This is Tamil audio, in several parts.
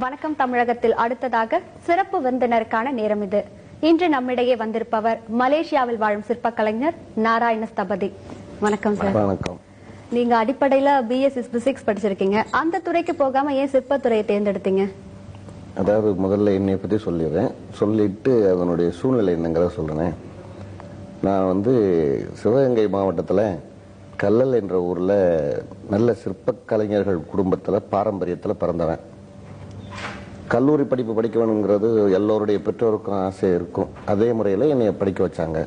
வணக்கம் தமிழகத்தில் அடுத்ததாக சிறப்பு விருந்தினருக்கான நேரம் இது. இன்று நம்மிடையே வந்திருப்பவர் மலேசியாவில் வாழும் சிற்ப கலைஞர் நாராயண ஸ்தபதி. வணக்கம் சார். வணக்கம். நீங்க அடிப்படையில பிஎஸ்சி பிசிக்ஸ் படிச்சிருக்கீங்க. அந்த துறைக்கு போகாம ஏன் சிற்பத்துறையை தேர்ந்தெடுத்தீங்க? அதாவது முதல்ல என்னை பத்தி சொல்லிடுறேன், சொல்லிட்டு அதனுடைய சூழ்நிலை என்னங்கிறத சொல்றேன். நான் சிவகங்கை மாவட்டத்தில் கல்லல் என்ற ஊர்ல நல்ல சிற்ப கலைஞர்கள் குடும்பத்துல பாரம்பரியத்தில் பிறந்தவன். கல்லூரி படிப்பு படிக்க வேணுங்கிறது எல்லோருடைய பெற்றோருக்கும் ஆசை இருக்கும். அதே முறையில் என்னை படிக்க வச்சாங்க.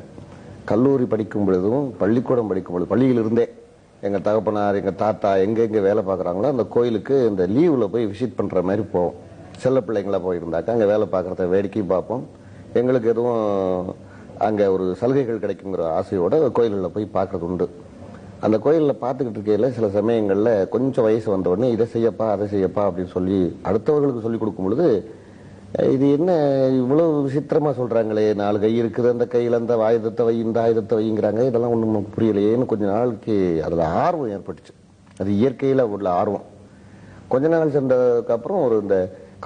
கல்லூரி படிக்கும் பொழுதும் பள்ளிக்கூடம் படிக்கும் பொழுது பள்ளியிலிருந்தே எங்கள் தகப்பனார் எங்கள் தாத்தா எங்கெங்கே வேலை பார்க்குறாங்களோ அந்த கோயிலுக்கு இந்த லீவில் போய் விசிட் பண்ணுற மாதிரி போவோம். செல்ல பிள்ளைங்களாக போயிருந்தாக்கா அங்கே வேலை பார்க்குறத வேடிக்கை பார்ப்போம். எங்களுக்கு எதுவும் அங்கே ஒரு சலுகைகள் கிடைக்குங்கிற ஆசையோட கோயில்களில் போய் பார்க்கறது உண்டு. அந்த கோயிலில் பார்த்துக்கிட்டு இருக்கையில் சில சமயங்களில் கொஞ்சம் வயசு வந்த உடனே இதை செய்யப்பா அதை செய்யப்பா அப்படின்னு சொல்லி அடுத்தவர்களுக்கு சொல்லிக் கொடுக்கும் பொழுது இது என்ன இவ்வளவு விசித்திரமாக சொல்கிறாங்களே, 4 கை இருக்குது, அந்த கையில் அந்த ஆயுதத்தை வை இந்த ஆயுதத்தை வைங்கிறாங்க, இதெல்லாம் ஒன்றும் புரியலையேன்னு கொஞ்ச நாளுக்கு அதில் ஆர்வம் ஏற்பட்டுச்சு. அது இயற்கையில் உள்ள ஆர்வம். கொஞ்ச நாள் சென்றதுக்கப்புறம் இந்த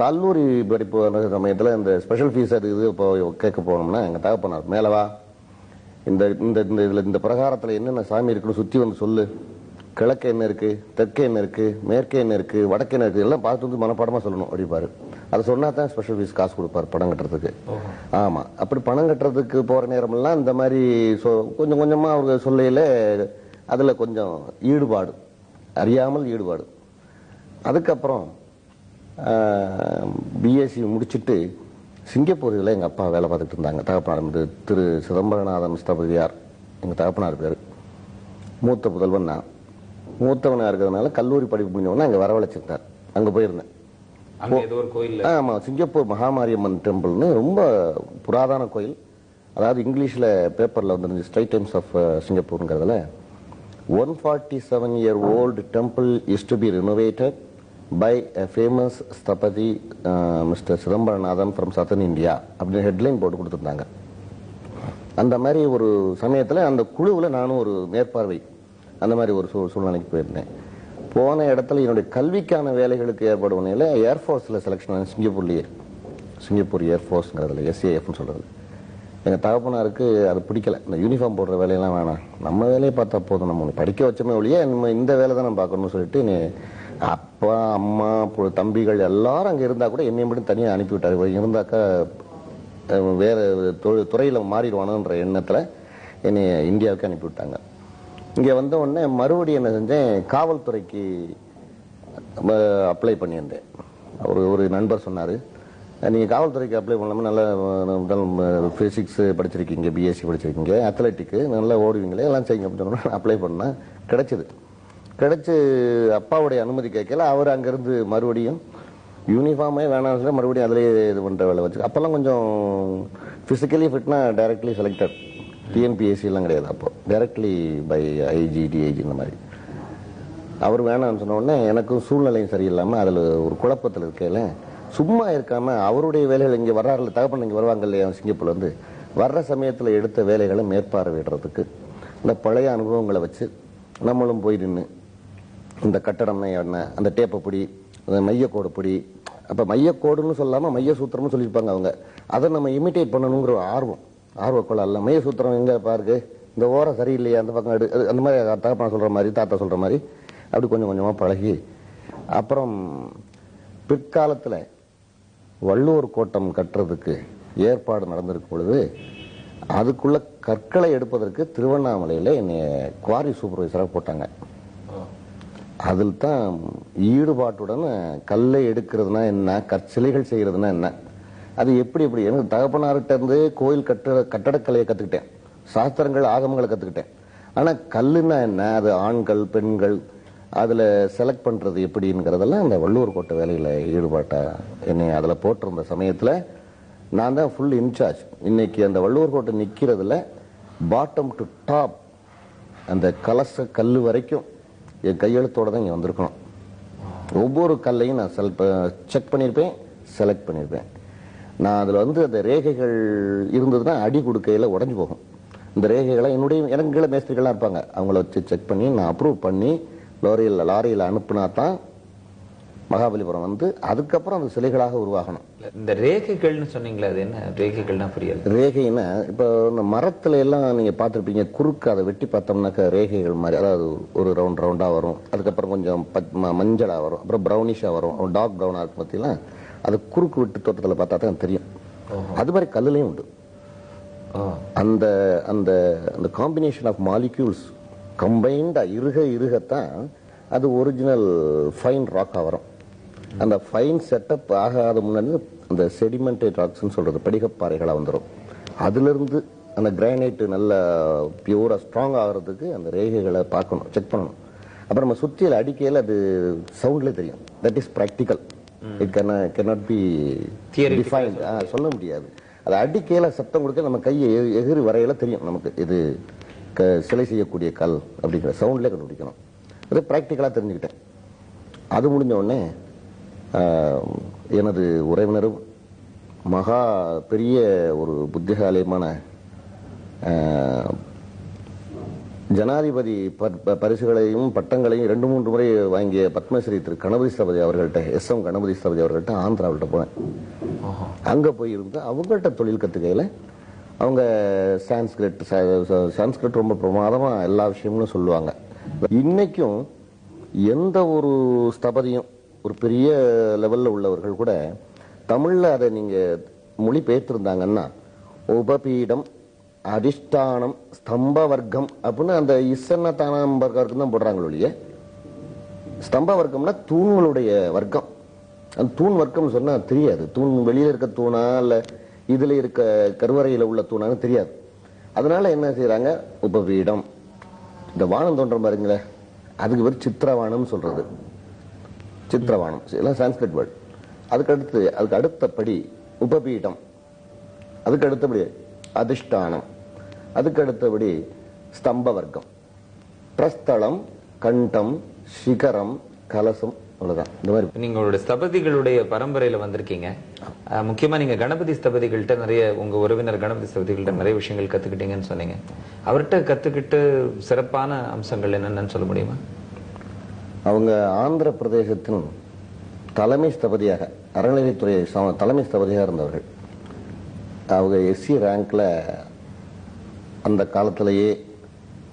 கல்லூரி படிப்பு சமயத்தில் இந்த ஸ்பெஷல் ஃபீஸ் அது இது இப்போ கேட்க போனோம்னா எங்கள் தகப்பனார் மேலவா இந்த பிரகாரத்தில் என்னென்ன சாமி இருக்குன்னு சுற்றி சொல்லு, கிழக்கு என்ன இருக்கு, தெற்கு என்ன இருக்கு, மேற்கே என்ன இருக்கு, வடக்கு என்ன இருக்கு, எல்லாம் பார்த்து மனப்பாடமா சொல்லணும் அப்படிப்பாரு. அதை சொன்னா தான் ஸ்பெஷல் ஃபீஸ் காசு கொடுப்பாரு பணம் கட்டுறதுக்கு. ஆமா, அப்படி பணம் கட்டுறதுக்கு போற நேரமெல்லாம் இந்த மாதிரி கொஞ்சம் கொஞ்சமா அவங்க சொல்லையில அதுல கொஞ்சம் ஈடுபாடு, அறியாமல் ஈடுபாடு. அதுக்கப்புறம் பிஎஸ்சி முடிச்சுட்டு சிங்கப்பூரில் எங்கள் அப்பா வேலை பார்த்துட்டு இருந்தாங்க. தகப்பனார் திரு சிதம்பரநாதன் ஸ்தபதியார் எங்கள் தகப்பனார் பேர். மூத்த புதல்வன் நான். மூத்தவனாக இருக்கிறதுனால கல்லூரி படிப்பு முடிஞ்சவொன்னே அங்கே வரவழைச்சிருந்தார். அங்கே போயிருந்தேன். ஆமாம், சிங்கப்பூர் மகாமாரியம்மன் டெம்பிள்னு ரொம்ப புராதன கோயில். அதாவது இங்கிலீஷில் பேப்பரில் வந்துருந்துச்சு ஸ்ட்ரைட் டைம்ஸ் ஆஃப் சிங்கப்பூருங்கிறதுல 147-year-old temple is to be renovated by a famous ஸ்தபதி mister Chidambaranathan from southern India அப்படின்னு ஹெட்லைன் போட்டு கொடுத்துருந்தாங்க. அந்த மாதிரி ஒரு சமயத்தில் அந்த குழுவில் நானும் ஒரு மேற்பார்வை அந்த மாதிரி ஒரு சூழ்நிலைக்கு போயிருந்தேன். போன இடத்துல என்னுடைய கல்விக்கான வேலைகளுக்கு ஏற்படும் நிலையில் ஏர்ஃபோர்ஸில் செலெக்ஷன் சிங்கப்பூர்லேயே, சிங்கப்பூர் ஏர்ஃபோர்ஸ்ங்கிறதுல எஸ்ஏஎஃப்னு சொல்கிறது. எங்கள் தகப்பனாருக்கு அது பிடிக்கல. இந்த யூனிஃபார்ம் போடுற வேலையெல்லாம் வேணாம், நம்ம வேலையை பார்த்தா போதும், நம்ம படிக்க வச்சோமே ஒழிய நம்ம இந்த வேலை தான் நம்ம பார்க்கணும்னு சொல்லிட்டு அப்பா அம்மா தம்பிகள் எல்லாரும் அங்கே இருந்தால் கூட என்னை மட்டும் தனியாக அனுப்பிவிட்டாரு. இருந்தாக்கா வேற துறையில் மாறிடுவானுன்ற எண்ணத்தில் என்னை இந்தியாவுக்கு அனுப்பிவிட்டாங்க. இங்கே வந்த உடனே மறுபடியும் என்ன செஞ்சேன், காவல்துறைக்கு அப்ளை பண்ணியிருந்தேன். ஒரு நண்பர் சொன்னார், நீங்கள் காவல்துறைக்கு அப்ளை பண்ணாமல் நல்லா ஃபிசிக்ஸ் படிச்சிருக்கீங்க, பிஎஸ்சி படிச்சிருக்கீங்க, அத்லெட்டிக்கு நல்லா ஓடுவீங்களே, எல்லாம் செய்யுங்க அப்படின்னு சொன்னால் அப்ளை பண்ணால் கிடைச்சிது. கிடைச்சி அப்பாவுடைய அனுமதி கேட்கல. அவர் அங்கேருந்து மறுபடியும் யூனிஃபார்மே வேணாம் சொல்லி மறுபடியும் அதிலே இது பண்ணுற வேலை வச்சு. அப்போல்லாம் கொஞ்சம் ஃபிசிக்கலி ஃபிட்னா டைரக்ட்லி செலக்டட், டிஎன்பிஎஸ்சிலாம் கிடையாது. அப்போ டைரக்ட்லி பை ஐஜி டிஐஜி இந்த மாதிரி. அவர் வேணாம்னு சொன்ன உடனே எனக்கும் சூழ்நிலையும் சரியில்லாமல் அதில் ஒரு குழப்பத்தில் இருக்கையில சும்மா இருக்காமல் அவருடைய வேலைகள் இங்கே வர்றாருல, தகப்பன் இங்கே வருவாங்க இல்லையா சிங்கப்பூர்லேருந்து, வர்ற சமயத்தில் எடுத்த வேலைகளை மேற்பார்வையிடுறதுக்கு இந்த பழைய அனுபவங்களை வச்சு நம்மளும் போய் நின்று இந்த கட்டடம்னா என்ன, அந்த டேப்பை பிடி, அந்த மையக்கோடு பிடி, அப்போ மையக்கோடுன்னு சொல்லாமல் மைய சூத்திரம்னு சொல்லியிருப்பாங்க அவங்க, அதை நம்ம இமிட்டேட் பண்ணணுங்கிற ஆர்வக்கொள்ள அல்ல. மைய சூத்திரம் எங்கே பாருக்கு, இந்த ஓரம் சரியில்லையா, அந்த பக்கம் எடு, அந்த மாதிரி தகப்பனா சொல்கிற மாதிரி தாத்தா சொல்கிற மாதிரி அப்படி கொஞ்சம் கொஞ்சமாக பழகி அப்புறம் பிற்காலத்தில் வள்ளுவர் கோட்டம் கட்டுறதுக்கு ஏற்பாடு நடந்திருக்கும் பொழுது அதுக்குள்ள கற்களை எடுப்பதற்கு திருவண்ணாமலையில் என்னை குவாரி சூப்பர்வைசராக போட்டாங்க. அதில் தான் ஈடுபாட்டுடன் கல்லை எடுக்கிறதுனா என்ன, கற்சிலைகள் செய்கிறதுனா என்ன, அது எப்படி எனக்கு தகப்பனார்கிட்ட இருந்து கோயில் கட்டடக்கலையை கற்றுக்கிட்டேன், சாஸ்திரங்கள் ஆகமங்களை கற்றுக்கிட்டேன். ஆனால் கல்லுன்னா என்ன, அது ஆண்கள் பெண்கள் அதில் செலக்ட் பண்ணுறது எப்படிங்கிறதெல்லாம் அந்த வள்ளுவர் கோட்டை வேலையில் ஈடுபாட்டாக என்னை அதில் போட்டிருந்த சமயத்தில் நான் தான் ஃபுல் இன்சார்ஜ். இன்னைக்கு அந்த வள்ளுவர் கோட்டை நிற்கிறதுல பாட்டம் டு டாப் அந்த கலச கல் வரைக்கும் என் கையெழுத்தோடு தான் இங்கே வந்திருக்கணும். ஒவ்வொரு கல்லையும் நான் செக் பண்ணியிருப்பேன், செலக்ட் பண்ணியிருப்பேன். நான் அதில் அந்த ரேகைகள் இருந்ததுன்னா அடி கொடுக்கையில் உடஞ்சி போகும். இந்த ரேகைகளை எனக்கு கீழே மேஸ்திரிகள்லாம் இருப்பாங்க, அவங்கள வச்சு செக் பண்ணி நான் அப்ரூவ் பண்ணி லாரியில் அனுப்புனா தான் மகாபலிபுரம் வந்து அதுக்கப்புறம் அந்த சிலைகளாக உருவாகணும். இந்த ரேகைகள்னு சொன்னீங்களா, அது என்ன ரேகைகள்னா புரியல. ரேகைன்னா இப்போ இந்த மரத்துல எல்லாம் நீங்க பார்த்திருப்பீங்க, குறுக்கு அதை வெட்டி பார்த்தோம்னாக்க ரேகைகள் மாதிரி, அதாவது ஒரு ரவுண்டா வரும், அதுக்கப்புறம் கொஞ்சம் மஞ்சளா வரும், அப்புறம் பிரௌனிஷா வரும், டார்க் பிரவுனா இருக்கு பார்த்தீங்களா, அது குறுக்கு வெட்டு தோட்டத்தில் பார்த்தா தான் தெரியும். அது மாதிரி கல்லுலையும் உண்டு. அந்த அந்த அந்த காம்பினேஷன் ஆஃப் மாலிக்யூல்ஸ் கம்பைண்டா இருகத்தான் அது ஒரிஜினல் ஃபைன் ராக்கா வரும். அந்த ஃபைன் செட்டப் ஆகாத முன்னாடி அந்த செடிமெண்டட் ராக்ஸ்ன்னு சொல்றது படிகப்பாறைகளா வந்துடும். அதுல இருந்து அந்த கிரானைட் நல்ல பியூரா ஸ்ட்ராங் ஆகிறதுக்கு அந்த ரேகைகளை பார்க்கணும், செக் பண்ணணும். அப்புறம் நம்ம சுத்தியில அடிக்கையில் அது சவுண்ட்லேயே தெரியும். That is practical. It cannot be defined. சொல்ல முடியாது. அது அடிக்கையில சத்தம் கொடுக்க நம்ம கையை எகிரி வரையில தெரியும் நமக்கு இது சிலை செய்யக்கூடிய கல் அப்படிங்கிற சவுண்ட்லேயே கண்டுபிடிக்கணும். அது பிராக்டிக்கலா தெரிஞ்சுக்கிட்டேன். அது முடிஞ்ச உடனே எனது உறவினரும் மகா பெரிய ஒரு புத்திசாலியமான ஜனாதிபதி பரிசுகளையும் பட்டங்களையும் 2-3 முறை வாங்கிய பத்மஸ்ரீ திரு கணபதி ஸ்தபதி அவர்கள்ட்ட, எஸ்.எம். கணபதி ஸ்தபதி அவர்கள்ட்ட ஆந்திராவிட்ட போனேன். அங்க போய் இருந்து அவங்கள்ட்ட தொழில் கத்துக்கையில அவங்க சான்ஸ்கிரிட் ரொம்ப பிரமாதமா எல்லா விஷயங்களும் சொல்லுவாங்க. இன்னைக்கும் எந்த ஒரு ஸ்தபதியும் ஒரு பெரிய லெவல்ல உள்ளவர்கள் கூட தமிழ்ல அதை நீங்க மொழி பெயர்த்திருந்தாங்கன்னா உபபீடம், அதிஷ்டானம், ஸ்தம்ப வர்க்கம் அப்படின்னு அந்த இசன்னதானம் தான் போடுறாங்க ஒழிய, ஸ்தம்ப வர்க்கம்னா தூண்களுடைய வர்க்கம். அந்த தூண் வர்க்கம் சொன்னா தெரியாது. தூண் வெளியில இருக்க தூணா இல்ல இதுல இருக்க கருவறையில உள்ள தூணான்னு தெரியாது. அதனால என்ன செய்யறாங்க, உபபீடம், இந்த வானம் தோன்றம் பாருங்களே, அதுக்கு பேர் சித்திரவானம் சொல்றது. சித்திரவானம் எல்லாம் சான்ஸ்கிரிட் வேர்ட். அதுக்கு அடுத்தபடி உபபீடம், அதுக்கு அடுத்தபடி அதிஷ்டானம், அதுக்கு அடுத்தபடி ஸ்தம்ப வர்க்கம், பிரஸ்தலம், கண்டம், சிகரம், கலசம். அவ்வளவுதான். இந்த மாதிரி நீங்களுடைய ஸ்தபதிகளுடைய பரம்பரையில வந்திருக்கீங்க. முக்கியமா நீங்க கணபதி ஸ்தபதிகள்கிட்ட நிறைய, உங்க உறவினர் கணபதி ஸ்தபதிகள்கிட்ட நிறைய விஷயங்கள் கத்துக்கிட்டீங்கன்னு சொன்னீங்க. அவர்கிட்ட கத்துக்கிட்டு சிறப்பான அம்சங்கள் என்னன்னு சொல்ல முடியுமா? அவங்க ஆந்திர பிரதேசத்தின் தலைமை ஸ்தபதியாக, அறநிலையத்துறை தலைமை ஸ்தபதியாக இருந்தவர்கள். அவங்க எஸ்சி ரேங்க்ல அந்த காலத்திலேயே,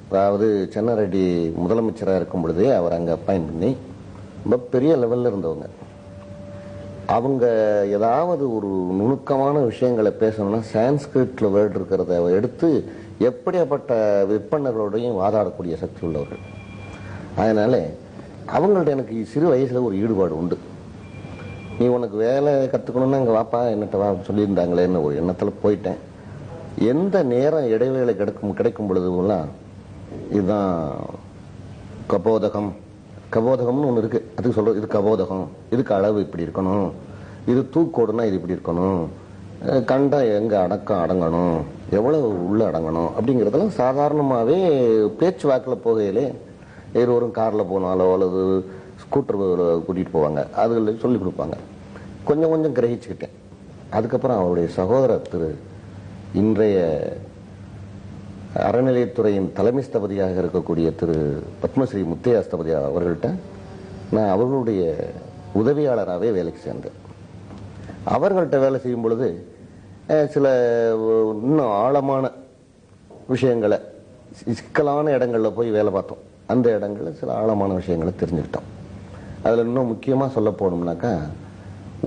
அதாவது சென்னாரெட்டி முதலமைச்சராக இருக்கும் பொழுதே அவர் அங்கே அப்பாயின் பண்ணி ரொம்ப பெரிய லெவலில் இருந்தவங்க. அவங்க ஏதாவது ஒரு நுணுக்கமான விஷயங்களை பேசணும்னா சான்ஸ்கிரிட்ல வேர்டு இருக்கிறத எடுத்து எப்படியாப்பட்ட விற்பனர்களோடையும் வாதாடக்கூடிய சக்தி உள்ளவர்கள். அதனால அவங்கள்ட்ட எனக்கு சிறு வயசுல ஒரு ஈடுபாடு உண்டு. நீ உனக்கு வேலை கற்றுக்கணும்னா அங்கே வாப்பா என்னட்ட வா சொல்லியிருந்தாங்களேன்னு ஒரு எண்ணத்தில் போயிட்டேன். எந்த நேரம் இடைவேளை கிடைக்கும் பொழுதுலாம் இதுதான் கபோதகம்னு ஒன்று இருக்கு. அதுக்கு சொல்றது இது கபோதகம், இதுக்கு அளவு இப்படி இருக்கணும், இது தூக்கோடுனா இது இப்படி இருக்கணும், கண்டா எங்க அடங்கணும், எவ்வளவு உள்ள அடங்கணும் அப்படிங்கிறதெல்லாம் சாதாரணமாகவே பேச்சு வாக்கில் போகையிலே இருவரும் காரில் போனாலோ அல்லது ஸ்கூட்டர் கூட்டிகிட்டு போவாங்க, அதுகளை சொல்லிக் கொடுப்பாங்க. கொஞ்சம் கொஞ்சம் கிரகிச்சுக்கிட்டேன். அதுக்கப்புறம் அவருடைய சகோதரர் திரு இன்றைய அறநிலையத்துறையின் தலைமை ஸ்தபதியாக இருக்கக்கூடிய திரு பத்மஸ்ரீ முத்தையா ஸ்தபதி அவர்கள்ட்ட நான் அவர்களுடைய உதவியாளராகவே வேலைக்கு சேர்ந்தேன். அவர்கள்ட்ட வேலை செய்யும் பொழுது சில இன்னும் ஆழமான விஷயங்களை, சிக்கலான இடங்கள்ல போய் வேலை பார்த்தோம். அந்த இடங்கள்ல சில ஆழமான விஷயங்களை தெரிஞ்சுக்கிட்டோம். அதுல இன்னும் முக்கியமா சொல்ல போனோம்னாக்கா,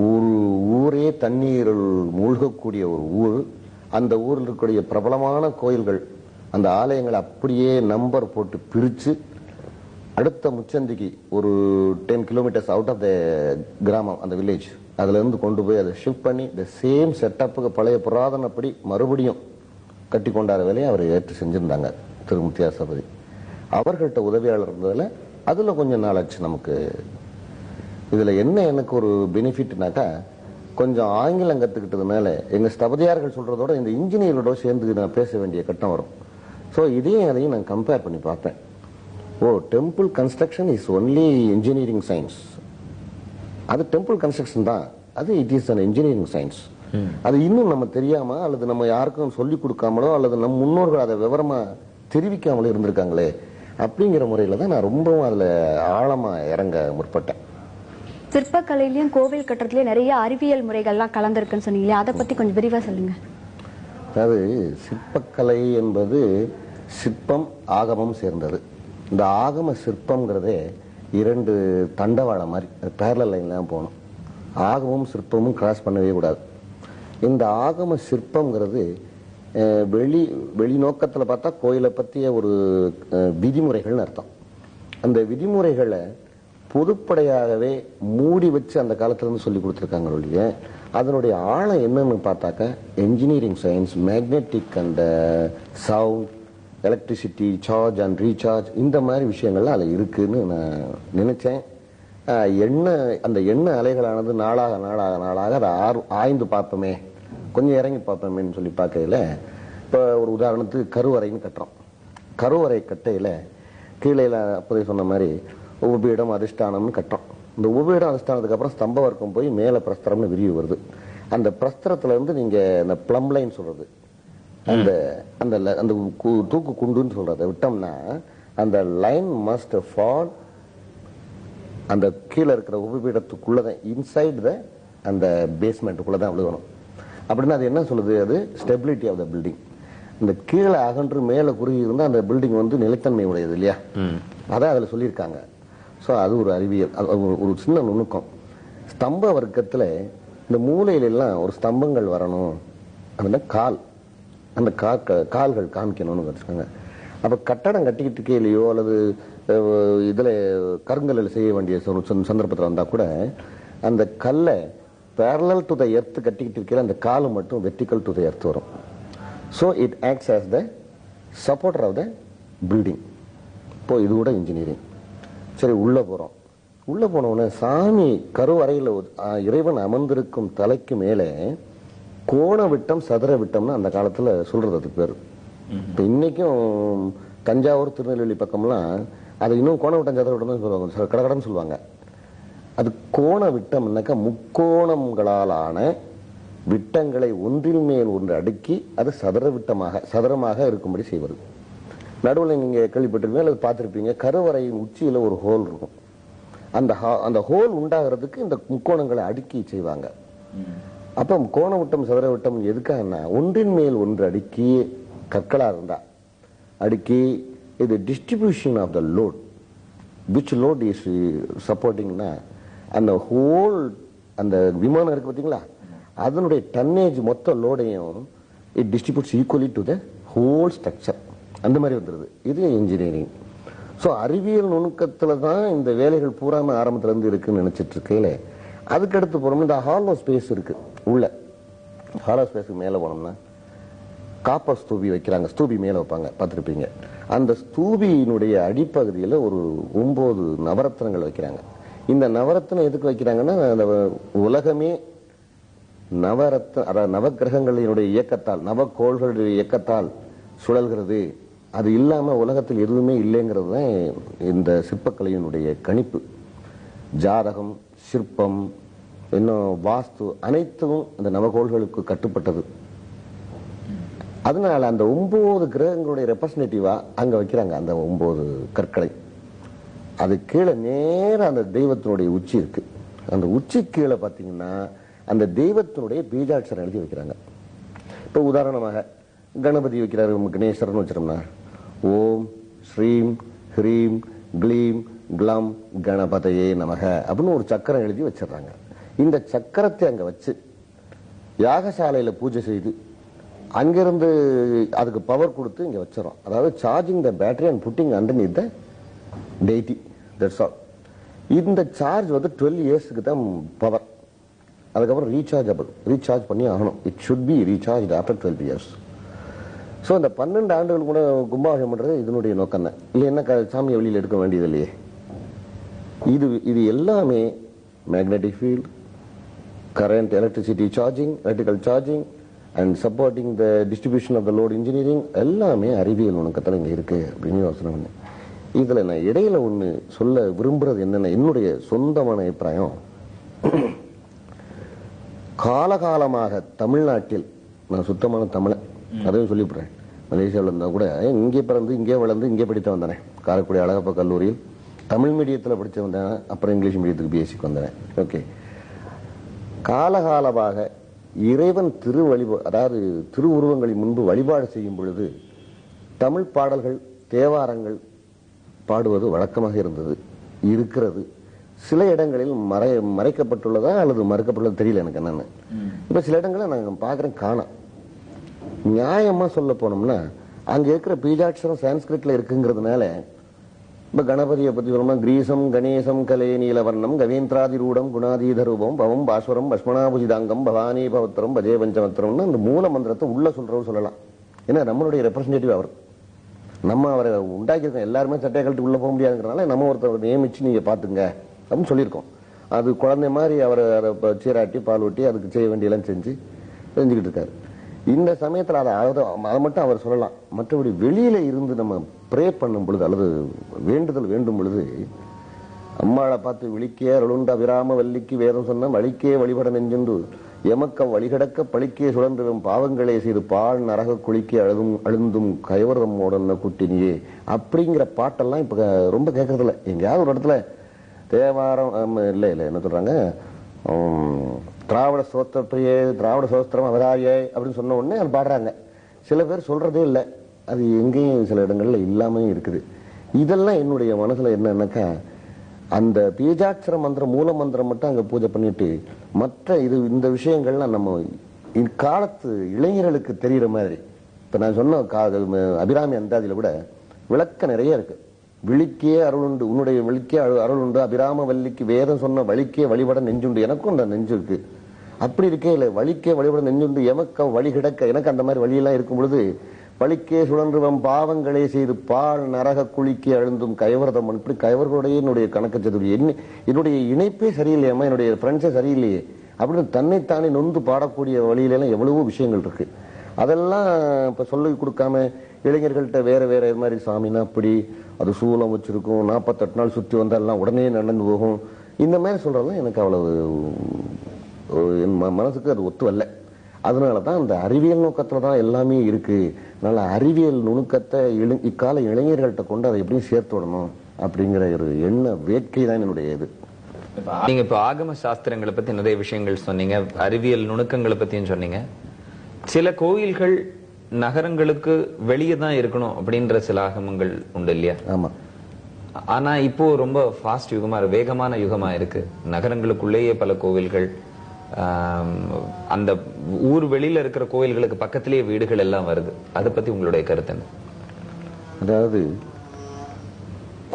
ஒரு ஊரே தண்ணீரில் மூழ்கக்கூடிய ஒரு ஊர், அந்த ஊரில் இருக்கக்கூடிய பிரபலமான கோயில்கள், அந்த ஆலயங்களை அப்படியே நம்பர் போட்டு பிரிச்சு அடுத்த முச்சந்திக்கு ஒரு 10 கிலோமீட்டர்ஸ் அவுட் ஆஃப் த கிராமம், அந்த வில்லேஜ், அதுல இருந்து கொண்டு போய் அதை ஷிஃப்ட் பண்ணி இந்த சேம் செட்டப்புக்கு பழைய புராதனப்படி மறுபடியும் கட்டி கொண்டாட வேலையை அவர் ஏற்று செஞ்சிருந்தாங்க திரு முத்தியா ஸ்தபதி. அவர்கள்ட்ட உதவியாளர் இருந்ததுல அதுல கொஞ்சம் நாளாச்சு நமக்கு. இதுல என்ன எனக்கு ஒரு பெனிஃபிட்னாக்கா, கொஞ்சம் ஆங்கிலம் கத்துக்கிட்டதுனால எங்க ஸ்தபதியார்கள் சொல்றதோட இந்த இன்ஜினியரோட சேர்ந்து நான் பேச வேண்டிய கட்டம் வரும். ஸோ இதையும் அதையும் நான் கம்பேர் பண்ணி பார்த்தேன். Oh, temple construction is only engineering science. அது டெம்பிள் கன்ஸ்ட்ரக்ஷன் தான், அது it is an engineering science. அது இன்னும் நம்ம தெரியாம அல்லது நம்ம யாருக்கும் சொல்லி கொடுக்காமலோ அல்லது நம் முன்னோர்கள் அதை விவரமா தெரிவிக்காமலோ இருந்திருக்காங்களே அப்படிங்கிற முறையில தான் நான் ரொம்பவும் அதுல ஆழமா இறங்க முற்பட்டேன். சிற்பக்கலையிலயும் கோவில் கட்டுறதுலயும் நிறைய அறிவியல் முறைகள்லாம் கலந்துருக்குன்னு சொன்னீங்களே, அதை பத்தி கொஞ்சம் விரிவா சொல்லுங்க. அதாவது சிற்பக்கலை என்பது சிற்பம் ஆகமம் சேர்ந்தது. இந்த ஆகம சிற்பம்ங்கிறதே 2 தண்டவாளம் மாதிரி பேரலல் லைன்லாம் போகணும். ஆகமும் சிற்பமும் கிராஸ் பண்ணவே கூடாது. இந்த ஆகம சிற்பம்ங்கிறது வெளிநோக்கத்தில் பார்த்தா கோயிலை பற்றிய ஒரு விதிமுறைகள்னு அர்த்தம். அந்த விதிமுறைகளை பொதுப்படையாகவே மூடி வச்சு அந்த காலத்துல இருந்து சொல்லி கொடுத்துருக்காங்க ஒழிய அதனுடைய ஆழம் என்னன்னு பார்த்தாக்க engineering science, magnetic and sound, electricity, charge and recharge, இந்த மாதிரி விஷயங்கள்லாம் அதில் இருக்குன்னு நான் நினைச்சேன். அந்த எண்ணெய் அலைகளானது நாளாக நாளாக நாளாக அதை ஆய்ந்து பார்ப்போமே, கொஞ்சம் இறங்கி பார்ப்போமேன்னு சொல்லி பார்க்கையில, இப்போ ஒரு உதாரணத்துக்கு கருவறைன்னு கட்டுறோம். கருவறை கட்டையில் கீழே அப்போதே சொன்ன மாதிரி உபபீடம் அதிஷ்டானம்னு கட்டுறோம். இந்த உபபீடம் அதிஷ்டானத்துக்கு அப்புறம் ஸ்தம்ப வர்க்கம் போய் மேலே பிரஸ்தரம்னு விரிவு வருது. அந்த பிரஸ்தரத்துல இருந்து நீங்க இந்த பிளம் லைன் சொல்றது, அந்த அந்த அந்த தூக்கு குண்டுன்னு சொல்றதை விட்டோம்னா அந்த லைன் மஸ்ட் ஃபால் அந்த கீழே இருக்கிற உபபீடத்துக்குள்ளதான், இன்சைட் த அந்த பேஸ்மெண்ட்டுக்குள்ளதான் விழுகணும். அப்படின்னா அது என்ன சொல்லுது? அது ஸ்டெபிலிட்டி ஆஃப் த பில்டிங். இந்த கீழே அகன்று மேலே குறுகி இருந்தால் அந்த பில்டிங் வந்து நிலைத்தன்மை உடையது இல்லையா, அதான் அதில் சொல்லியிருக்காங்க. ஸோ அது ஒரு அறிவியல், ஒரு சின்ன நுணுக்கம். ஸ்தம்ப வர்க்கத்தில் இந்த மூலையிலெல்லாம் ஒரு ஸ்தம்பங்கள் வரணும் அப்படின்னா அந்த கால்கள் காமிக்கணும்னு வச்சுக்கோங்க. அப்போ கட்டடம் கட்டிக்கிட்டு இருக்கையிலையோ அல்லது இதில் கருங்கல்லில் செய்ய வேண்டிய சந்தர்ப்பத்தில் வந்தால் கூட அந்த கல்லை parallel to the earth கட்டிக்கிட்டு இருக்கிற அந்த கால் மட்டும் vertical to the earth வரும். So it acts as the supporter of the building. இப்போ இது கூட இன்ஜினியரிங். சரி, உள்ள போறோம். உள்ள போனவுடனே சாமி கருவறையில் இறைவன் அமர்ந்திருக்கும் தலைக்கு மேலே கோண விட்டம் சதுர விட்டம்னு அந்த காலத்துல சொல்றது அதுக்கு பேர். இப்போ இன்னைக்கும் தஞ்சாவூர் திருநெல்வேலி பக்கம்லாம் அது இன்னும் கோண விட்டம் சதுர விட்டம் தான் சொல்லுவாங்க, கடகடன்னு சொல்லுவாங்க. அது கோண விட்டம்னாக்கா முக்கோணங்களாலான விட்டங்களை ஒன்றின் மேல் ஒன்று அடுக்கி அது சதுரமாக இருக்கும்படி செய்வது. நடுவில் நீங்க கேள்விப்பட்டிருப்பீங்க அல்லது பார்த்திருப்பீங்க, கருவறையின் உச்சியில ஒரு ஹோல் இருக்கும். அந்த ஹோல் உண்டாகிறதுக்கு இந்த முக்கோணங்களை அடுக்கி செய்வாங்க. அப்ப கோண விட்டம் சதுர விட்டம் எதுக்காகனா ஒன்றின் மேல் ஒன்று அடுக்கி கற்களா இருந்தா அடுக்கி இது distribution of the load, which load is சப்போர்ட்டிங்னா அந்த ஹோல் அந்த விமானம் இருக்கு பார்த்தீங்களா, அதனுடைய டன்னேஜ் மொத்த லோடையும் it distributes equally to the whole structure. அந்த மாதிரி வந்துருது. இது இன்ஜினியரிங். ஸோ அறிவியல் நுணுக்கத்துல தான் இந்த வேலைகள் பூராம ஆரம்பத்துல இருந்து இருக்குன்னு நினைச்சிட்டு இருக்கையில அதுக்கு அடுத்து போனோம்னா இந்த ஹாலோ ஸ்பேஸ் இருக்கு. உள்ள ஹாலோ ஸ்பேஸுக்கு மேல போனோம்னா காப்பர் ஸ்தூபி வைக்கிறாங்க. ஸ்தூபி மேல வைப்பாங்க, பார்த்துருப்பீங்க. அந்த ஸ்தூபியினுடைய அடிப்பகுதியில் ஒரு 9 நவரத்னங்கள் வைக்கிறாங்க. இந்த நவரத்னம் எதுக்கு வைக்கிறாங்கன்னா அந்த உலகமே நவகிரகங்களினுடைய இயக்கத்தால், நவக்கோள்களுடைய இயக்கத்தால் சுழல்கிறது. அது இல்லாம உலகத்தில் எதுவுமே இல்லைங்கிறது தான் இந்த சிற்பக்கலையினுடைய கணிப்பு. ஜாதகம், சிற்பம், இன்னும் வாஸ்து அனைத்தும் அந்த நவகோள்களுக்கு கட்டுப்பட்டது. அதனால அந்த 9 கிரகங்களுடைய ரெப்ரசன்டேட்டிவா அங்க வைக்கிறாங்க அந்த 9 கற்களை. அது கீழே நேரம் அந்த தெய்வத்தினுடைய உச்சி இருக்கு. அந்த உச்சி கீழே பாத்தீங்கன்னா அந்த தெய்வத்தினுடைய பீஜாட்சரம் எழுதி வைக்கிறாங்க. இப்ப உதாரணமாக கணபதி வைக்கிறாரு, கணேசர்னு வச்சிருந்தோம்னா ஓம் ஸ்ரீம் ஹ்ரீம் க்ளீம் க்ளம் கணபதையே நமக அப்படின்னு ஒரு சக்கரம் எழுதி வச்சிடறாங்க. இந்த சக்கரத்தை அங்க வச்சு யாகசாலையில பூஜை செய்து அங்கிருந்து அதுக்கு பவர் கொடுத்து இங்க வச்சிடறோம். அதாவது charging the battery and putting underneath the deity, that's all. இந்த சார்ஜ் வந்து 12 இயர்ஸ்க்கு தான் பவர். அதுக்கப்புறம் ரீசார்ஜ் பண்ணி ஆகணும். It should be recharge after 12 years. So இந்த 12 ஆண்டுகள் கூட கும்பாபிஷேகம் பண்றது இதனுடைய நோக்கம் தான். இல்லை என்ன சாமியை வெளியில் எடுக்க வேண்டியது இல்லையே. இது எல்லாமே magnetic field, current, electricity charging, electrical charging and supporting the distribution of the load engineering எல்லாமே அறிவியல் நுணுக்கத்தில் இங்கே இருக்கு அப்படின்னு யோசனை பண்ணேன். இதுல நான் இடையில ஒண்ணு சொல்ல விரும்புறது என்னன்னா, என்னுடைய சொந்தமான அபிப்பிராயம், காலகாலமாக தமிழ்நாட்டில், நான் சுத்தமான தமிழன் அதையும் சொல்லிவிடுறேன், மலேசியாவில் இருந்தா கூட இங்கே பிறந்து இங்கே வளர்ந்து இங்கே படித்து வந்தேன். காரைக்குடி அழகப்பா கல்லூரியில் தமிழ் மீடியத்தில் படிச்சு வந்தேன், அப்புறம் இங்கிலீஷ் மீடியத்துக்கு பிஎஸ்சிக்கு வந்தேன். ஓகே, காலகாலமாக இறைவன் அதாவது திருவுருவங்களின் முன்பு வழிபாடு செய்யும் பொழுது தமிழ் பாடல்கள், தேவாரங்கள் பாடுவது வழக்கமாக இருக்கிறது. சில இடங்களில் மறைக்கப்பட்டுள்ளதா அல்லது மறுக்கப்பட்டுள்ளதா தெரியல எனக்கு என்னன்னு. இப்ப சில இடங்களை நான் பாக்குறேன் காணோம். நியாயமா சொல்ல போனோம்னா அங்க இருக்கிற பீஜாட்சரம் சான்ஸ்கிரிட்ல இருக்குங்கிறதுனால இப்ப கணபதியை பத்தி சொல்லணும்னா கிரீசம் கணேசம் கலே நீலவர்ணம் கவேந்திராதிரூடம் குணாதீதரூபம் பவம் பாஸ்வரம் பஸ்மனாபுஜிதாங்கம் பவானி பவத்திரம் பஜே பஞ்சமத்திரம்னு அந்த மூல மந்திரத்தை உள்ள சொல்றவர் சொல்லலாம். ஏன்னா நம்மளுடைய ரெப்ரஸன்டேட்டிவ் அவர். நம்ம அவரை உண்டாக்கியிருக்கோம். எல்லாருமே சட்டையை கழட்டி உள்ள போக முடியாதுங்கிறனால நம்ம ஒருத்தர் நியமிச்சு நீங்க பாத்துங்க அப்படின்னு சொல்லியிருக்கோம். அது குழந்தை மாதிரி அவரை சீராட்டி பால் ஊட்டி அதுக்கு செய்ய வேண்டியெல்லாம் செஞ்சுக்கிட்டு இருக்காரு. இந்த சமயத்தில் அதை மட்டும் அவர் சொல்லலாம். மற்றபடி வெளியில இருந்து நம்ம ப்ரே பண்ணும் பொழுது அல்லது வேண்டுதல் வேண்டும் பொழுது அம்மாளை பார்த்து விழிக்கே அருளுண்ட அபிராம வல்லிக்கு வேதம் சொன்ன வழிக்கே வழிபட நெஞ்சென்று எமக்க வழிகடக்க பழிக்கே சுழன்றும் பாவங்களே செய்து பால் நரக குளிக்கே அழுந்தும் கைவரம் ஓடன குட்டினியே அப்படிங்கிற பாட்டெல்லாம் இப்ப ரொம்ப கேட்கறது இல்லை. எங்கேயாவது ஒரு இடத்துல தேவாரம் இல்லை என்ன சொல்றாங்க, திராவிட சோத்திரப்பிரியே திராவிட சோஸ்திரம் அவதாரியே அப்படின்னு சொன்ன உடனே அது பாடுறாங்க. சில பேர் சொல்றதே இல்லை. அது எங்கேயும் சில இடங்கள்ல இல்லாம இருக்குது. இதெல்லாம் என்னுடைய மனசுல என்னன்னாக்கா, அந்த பீஜாட்சர மந்திரம் மூல மந்திரம் மட்டும் அங்க பூஜை பண்ணிட்டு மற்ற இந்த விஷயங்கள்லாம் நம்ம இக்காலத்து இளைஞர்களுக்கு தெரிகிற மாதிரி. இப்ப நான் சொன்ன அபிராமி அந்தாதியில கூட விளக்க நிறைய இருக்கு. விழிக்கே அருளுண்டு, உன்னுடைய விழிக்கே அருளுண்டு அபிராம வல்லிக்கு வேதம் சொன்ன வழிக்கே வழிபட நெஞ்சுண்டு. எனக்கும் அந்த நெஞ்சு இருக்கு. அப்படி இருக்கே இல்லை, வழிக்கே வழிபட நெஞ்சுண்டு எமக்க வழி கிடக்க. எனக்கு அந்த மாதிரி வழியெல்லாம் இருக்கும் பொழுது வழிக்கே சுழன்றுவம் பாவங்களே செய்து பால் நரக குளிக்கே அழுந்தும் கைவரதம். இப்படி கைவர்களுடைய என்னுடைய கணக்கு சதுரி என்னுடைய இணைப்பே சரியில்லையம்மா, என்னுடைய ஃப்ரெண்ட்ஸே சரியில்லையே அப்படின்னு தன்னைத்தானே நொந்து பாடக்கூடிய வழியிலாம் எவ்வளவோ விஷயங்கள் இருக்கு. அதெல்லாம் இப்ப சொல்லி கொடுக்காம இளைஞர்கள்ட்ட வேற இது மாதிரி சாமினா அப்படி அது சூலம் வச்சிருக்கும், 48 நாள் சுத்தி வந்தாலாம் உடனே நடந்து போகும், இந்த மாதிரி சொல்றதுலாம் எனக்கு அவ்வளவு என் மனசுக்கு அது ஒத்து வரல. அதனாலதான் அந்த அறிவியல் நோக்கத்துல தான் எல்லாமே இருக்கு. அதனால அறிவியல் நுணுக்கத்தை இக்கால இளைஞர்கள்ட்ட கொண்டு அதை எப்படியும் சேர்த்து விடணும் அப்படிங்கிற ஒரு எண்ண வேட்கை தான் என்னுடைய இது. நீங்க இப்ப ஆகம சாஸ்திரங்களை பத்தி நிறைய விஷயங்கள் சொன்னீங்க, அறிவியல் நுணுக்கங்களை பத்தியும் சொன்னீங்க. சில கோயில்கள் நகரங்களுக்கு வெளியே தான் இருக்கணும் அப்படின்ற சில ஆகமங்கள் உண்டு இல்லையா? ஆமா. ஆனா இப்போ ரொம்ப ஃபாஸ்ட் யுகமா, வேகமான யுகமா இருக்கு. நகரங்களுக்குள்ளேயே பல கோவில்கள், அந்த ஊர் வெளியில இருக்கிற கோயில்களுக்கு பக்கத்திலேயே வீடுகள் எல்லாம் வருது. அதை பத்தி உங்களுடைய கருத்து என்ன? அதாவது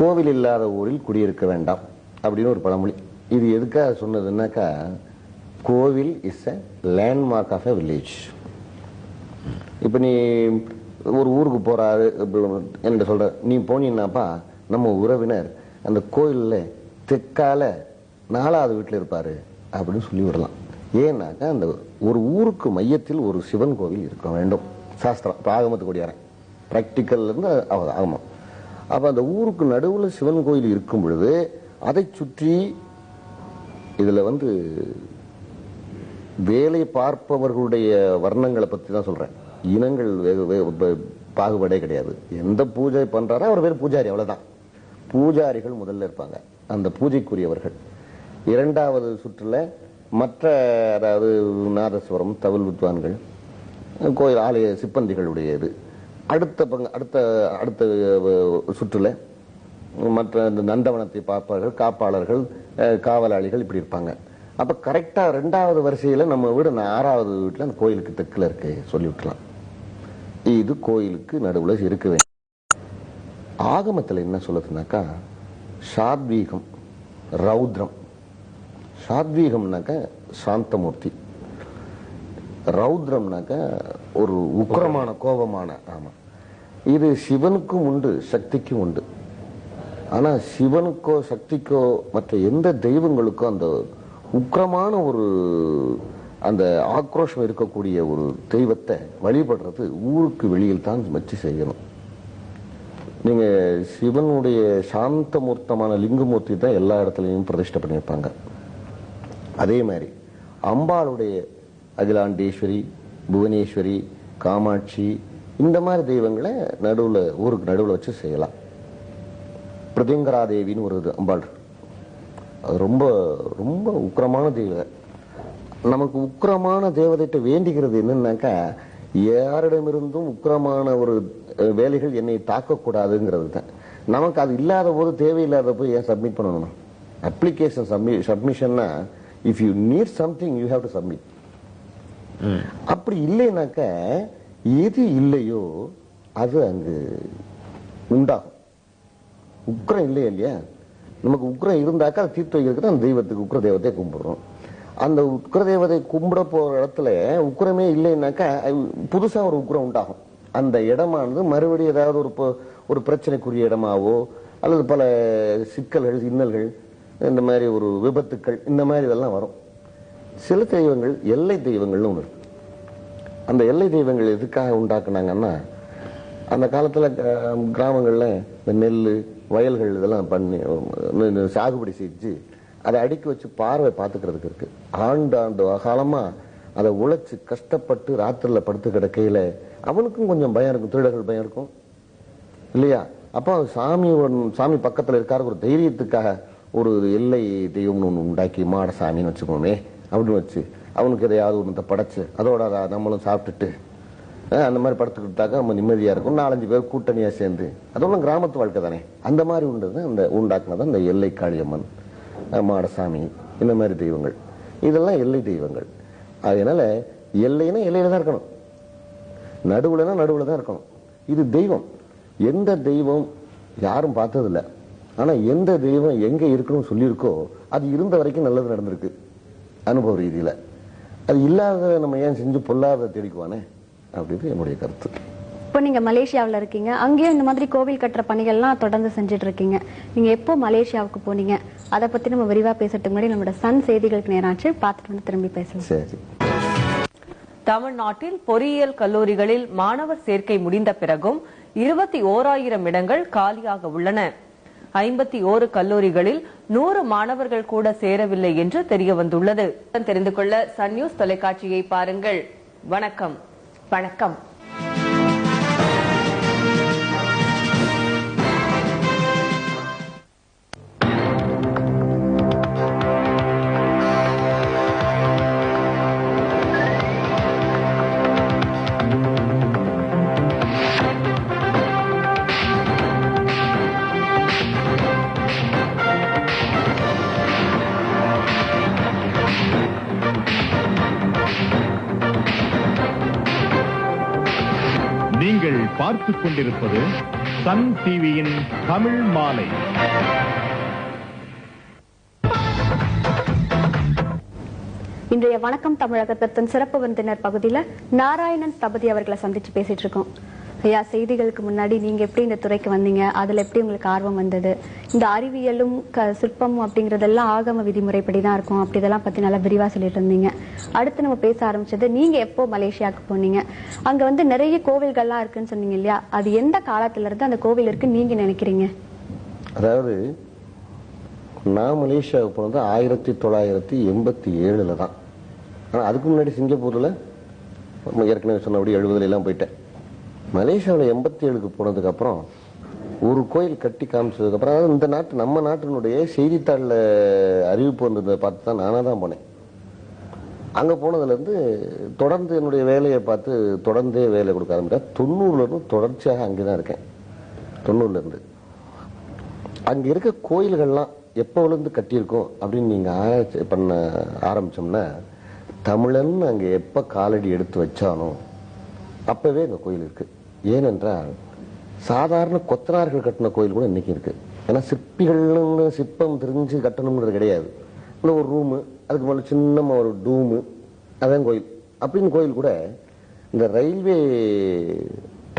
கோவில் இல்லாத ஊரில் குடியிருக்க வேண்டாம் அப்படின்னு ஒரு பழமொழி. இது எதுக்காக சொன்னதுன்னாக்கா, கோவில் is a landmark of a village. இப்ப நீ ஒரு ஊருக்கு போறாரு என்ன சொல்ற, நீ போனீங்கன்னாப்பா நம்ம உறவினர் அந்த கோயில்ல தெற்கால 4வது வீட்டுல இருப்பாரு அப்படின்னு சொல்லி விடலாம். ஏன்னாக்கா அந்த ஒரு ஊருக்கு மையத்தில் ஒரு சிவன் கோவில் இருக்க வேண்டும். சாஸ்திரம் ஆகமத்துக்கு கூடியாரன் பிராக்டிக்கல்ல இருந்து ஆகமம். அப்ப அந்த ஊருக்கு நடுவுல சிவன் கோயில் இருக்கும் பொழுது அதை சுற்றி இதுல வேலை பார்ப்பவர்களுடைய வர்ணங்களை பத்தி தான் சொல்றேன். இனங்கள் பாகுபாடே கிடையாது. எந்த பூஜை பண்றாரோ அவர் பேர் பூஜாரி, அவ்வளவுதான். பூஜாரிகள் முதல்ல இருப்பாங்க, அந்த பூஜைக்குரியவர்கள். 2வது சுற்றுல மற்ற, அதாவது நாதஸ்வரம் தவில் வித்வான்கள், கோயில் ஆலய சிப்பந்திகளுடைய இது. அடுத்த சுற்றுல மற்ற நந்தவனத்தை பார்ப்பார்கள், காப்பாளர்கள், காவலாளிகள் இப்படி இருப்பாங்க. அப்ப கரெக்டா 2வது வரிசையில நம்ம வீடு 6வது வீட்டுல அந்த கோயிலுக்கு தெற்குல இருக்கு சொல்லி விட்டுலாம். இது கோயிலுக்கு நடுவுல இருக்க வேண்டும். ஆகமத்துல என்ன சொல்லுதுனாக்கா, சாத்வீகம் ரௌத்ரம். சாத்வீகம்னாக்க சாந்தமூர்த்தி, ரௌத்ரம்னாக்க ஒரு உக்கிரமான கோபமான. ஆமா, இது சிவனுக்கும் உண்டு சக்திக்கும் உண்டு. ஆனா சிவனுக்கோ சக்திக்கோ மற்ற எந்த தெய்வங்களுக்கோ அந்த உக்கிரமான ஒரு அந்த ஆக்ரோஷம் இருக்கக்கூடிய ஒரு தெய்வத்தை வழிபடுறது ஊருக்கு வெளியில் தான் வச்சு செய்யணும். நீங்க சிவனுடைய சாந்தமூர்த்தமான லிங்கமூர்த்தி தான் எல்லா இடத்துலையும் பிரதிஷ்டை பண்ணியிருப்பாங்க. அதே மாதிரி அம்பாளுடைய அகிலாண்டேஸ்வரி, புவனேஸ்வரி, காமாட்சி, இந்த மாதிரி தெய்வங்களை ஊருக்கு நடுவில் வச்சு செய்யலாம். பிரதிங்கரா தேவின்னு ஒரு அம்பாள். அது ரொம்ப ரொம்ப உக்கிரமான தேவதை. நமக்கு உக்கிரமான தேவதைகிட்ட வேண்டிக்கிறது என்னன்னாக்கா, யாரிடமிருந்தும் உக்கிரமான ஒரு வேலைகள் என்னை தாக்கக்கூடாதுங்கிறது தான். நமக்கு அது இல்லாத போது, தேவையில்லாத போய் ஏன் சப்மிட் பண்ணணும்? அப்ளிகேஷன் சப்மிஷன்னா, if you need something you have to submit. அப்படி இல்லைனாக்க எது இல்லையோ அது அங்கு உண்டாகும். உக்கிரம் இல்லையா இல்லையா? நமக்கு உக்கிரம் இருந்தாக்கா அதை தீர்த்து வைக்கிறதுக்கு அந்த தெய்வத்துக்கு உக்கிர தெய்வத்தை கும்பிடுறோம். அந்த உக்கிர தெய்வத்தை கும்பிட போற இடத்துல உக்கிரமே இல்லைன்னாக்கா புதுசா ஒரு உக்கிரம் உண்டாகும். அந்த இடமானது மறுபடியும் ஏதாவது ஒரு பிரச்சனைக்குரிய இடமாவோ அல்லது பல சிக்கல்கள், இன்னல்கள், இந்த மாதிரி ஒரு விபத்துக்கள், இந்த மாதிரி இதெல்லாம் வரும். சில தெய்வங்கள் எல்லை தெய்வங்கள்னு ஒன்று இருக்கு. அந்த எல்லை தெய்வங்கள் எதுக்காக உண்டாக்குனாங்கன்னா, அந்த காலத்துல கிராமங்கள்ல இந்த நெல் வயல்கள் இதெல்லாம் பண்ணி சாகுபடி செஞ்சு அதை அடுக்கி வச்சு பார்வை பார்த்துக்கிறதுக்கு இருக்கு. ஆண்டாண்டு காலமா அதை உழைச்சு கஷ்டப்பட்டு ராத்திரில படுத்து கிடக்கையில அவனுக்கும் கொஞ்சம் பயம் இருக்கும், திருடர்கள் பயம் இருக்கும் இல்லையா? அப்போ சாமி பக்கத்துல இருக்காரு, ஒரு தைரியத்துக்காக ஒரு எல்லை தெய்வம்னு ஒன்று உண்டாக்கி மாடசாமின்னு வச்சுக்கோமே அப்படின்னு வச்சு அவனுக்கு எதையாவது ஒன்று படைச்சு அதோட நம்மளும் சாப்பிட்டுட்டு அந்த மாதிரி படுத்துக்கிட்டாக்கா நம்ம நிம்மதியா இருக்கும். 4-5 பேர் கூட்டணியா சேர்ந்து, அதோட கிராமத்து வாழ்க்கை தானே, அந்த மாதிரி உண்டது அந்த உண்டாக்குனது அந்த எல்லை காளியம்மன், மாடசாமி, இந்த மாதிரி தெய்வங்கள். இதெல்லாம் எல்லை தெய்வங்கள். அதனால எல்லைன்னா எல்லையில தான் இருக்கணும், நடுவுலன்னா நடுவுல தான் இருக்கணும். இது தெய்வம். எந்த தெய்வம் யாரும் பார்த்ததில்லை, ஆனா எந்த தெய்வம் எங்க இருக்கணும்னு சொல்லியிருக்கோ அது இருந்த வரைக்கும் நல்லது நடந்திருக்கு அனுபவ ரீதியில. அது இல்லாத நம்ம ஏன் செஞ்சு பொல்லாத தேடிக்குவானே அப்படின்னு என்னுடைய கருத்து. இப்போ நீங்க மலேசியாவில் இருக்கீங்க, அங்கேயும் இந்த மாதிரி கோவில் கட்டுற பணிகள்லாம் தொடர்ந்து செஞ்சுட்டு இருக்கீங்க. நீங்க எப்போ மலேசியாவுக்கு போனீங்க, அதை பத்தி நம்ம விரிவா பேசுறதுக்கு முன்னாடி நம்மளோட சன் செய்திகளுக்கு நேராச்சு, பார்த்துட்டு வந்து திரும்பி பேசலாம். சரி. தமிழ்நாட்டில் பொறியியல் கல்லூரிகளில் மாணவர் சேர்க்கை முடிந்த பிறகும் 21,000 இடங்கள் காலியாக உள்ளன. 51 கல்லூரிகளில் 100 மாணவர்கள் கூட சேரவில்லை என்று தெரிய வந்துள்ளது. தெரிந்து கொள்ள சன் நியூஸ் தொலைக்காட்சியை பாருங்கள். வணக்கம். வணக்கம். நீங்கள் பார்த்துக் கொண்டிருப்பது சன் டிவியின் தமிழ் மாலை. இன்றைய வணக்கம் தமிழகத்தின் சிறப்பு விருந்தினர் பகுதியில நாராயணன் ஸ்தபதி அவர்களை சந்திச்சு பேசிட்டு இருக்கோம். ஐயா, செய்திகளுக்கு முன்னாடி நீங்க எப்படி இந்த துறைக்கு வந்தீங்க, அதுல எப்படி உங்களுக்கு ஆர்வம் வந்தது, இந்த அறிவியலும் சிற்பமும் அப்படிங்கறதெல்லாம் ஆகம விதிமுறைப்படி தான் இருக்கும், அப்படி இதெல்லாம் பத்தி நல்லா விரிவா சொல்லிட்டு இருந்தீங்க. அடுத்து நம்ம பேச ஆரம்பிச்சது, நீங்க எப்போ மலேசியாவுக்கு போனீங்க, அங்க வந்து நிறைய கோவில்கள்லாம் இருக்குன்னு சொன்னீங்க இல்லையா, அது எந்த காலத்துல இருந்து அந்த கோவில் இருக்கு நீங்க நினைக்கிறீங்க? அதாவது நான் மலேசியாவுக்கு போனது 1987 தான். ஆனா அதுக்கு முன்னாடி சிங்கப்பூர்ல ஏற்கனவே சொன்னபடி 70 எல்லாம் போயிட்டேன். மலேசியாவில் 87க்கு போனதுக்கு அப்புறம் ஒரு கோயில் கட்டி காமிச்சதுக்கு அப்புறம், அதாவது இந்த நாட்டு நம்ம நாட்டினுடைய செய்தித்தாளில் அறிவிப்பு வந்ததை பார்த்து தான் நானாக தான் போனேன். அங்கே போனதுல இருந்து தொடர்ந்து என்னுடைய வேலையை பார்த்து தொடர்ந்தே வேலை கொடுக்க ஆரம்பித்தேன். 90ல இருந்து தொடர்ச்சியாக அங்கே தான் இருக்கேன். 90ல இருந்து அங்க இருக்க கோயில்கள்லாம் எப்போலேருந்து கட்டியிருக்கோம் அப்படின்னு நீங்க ஆராய்ச்சி பண்ண ஆரம்பிச்சோம்னா, தமிழன் அங்க எப்ப காலடி எடுத்து வச்சானோ அப்பவே இந்த கோயில் இருக்கு. ஏனென்றால் சாதாரண கொத்தனார்கள் கட்டின கோயில் கூட இன்னைக்கு இருக்கு. ஏன்னா சிற்பிகள்னு சிற்பம் தெரிஞ்சு கட்டணுங்கிறது கிடையாது. இல்லை ஒரு ரூமு, அதுக்கு மேலே சின்ன ஒரு டூமு, அதான் கோயில் அப்படின்னு கோயில் கூட இந்த ரயில்வே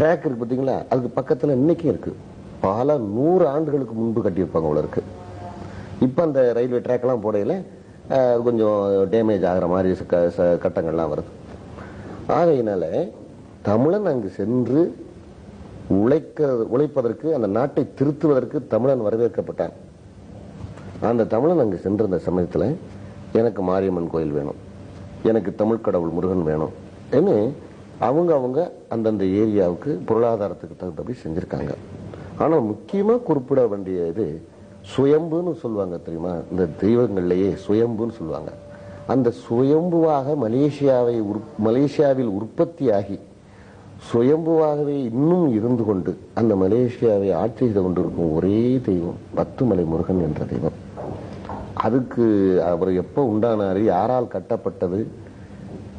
ட்ராக் இருக்கு பார்த்தீங்களா, அதுக்கு பக்கத்தில் இன்னைக்கும் இருக்கு. பல 100 ஆண்டுகளுக்கு முன்பு கட்டியிருப்பாங்க அவ்வளோ இருக்கு. இப்போ அந்த ரயில்வே ட்ராக்லாம் போடையில கொஞ்சம் டேமேஜ் ஆகிற மாதிரி கட்டங்கள்லாம் வருது. ஆகையினால தமிழன் அங்கு சென்று உழைப்பதற்கு, அந்த நாட்டை திருத்துவதற்கு தமிழன் வரவேற்கப்பட்டான். அந்த தமிழன் அங்கு சென்றிருந்த சமயத்தில் எனக்கு மாரியம்மன் கோயில் வேணும், எனக்கு தமிழ் கடவுள் முருகன் வேணும் என்று அவங்க அந்தந்த ஏரியாவுக்கு பொருளாதாரத்துக்கு தகுந்தபடி செஞ்சிருக்காங்க. ஆனால் முக்கியமா குறிப்பிட வேண்டிய இது சுயம்புன்னு சொல்லுவாங்க தெரியுமா, இந்த தெய்வங்கள்லயே சுயம்புன்னு சொல்லுவாங்க. அந்த சுயம்புவாக மலேசியாவில் உற்பத்தியாகி சுயம்புவாகவே இன்னும் இருந்து கொண்டு அந்த மலேசியாவை ஆட்சி செய்து கொண்டிருக்கும் ஒரே தெய்வம் பத்துமலை முருகன் என்ற தெய்வம். அதுக்கு அவர் எப்ப உண்டானாரு, யாரால் கட்டப்பட்டது,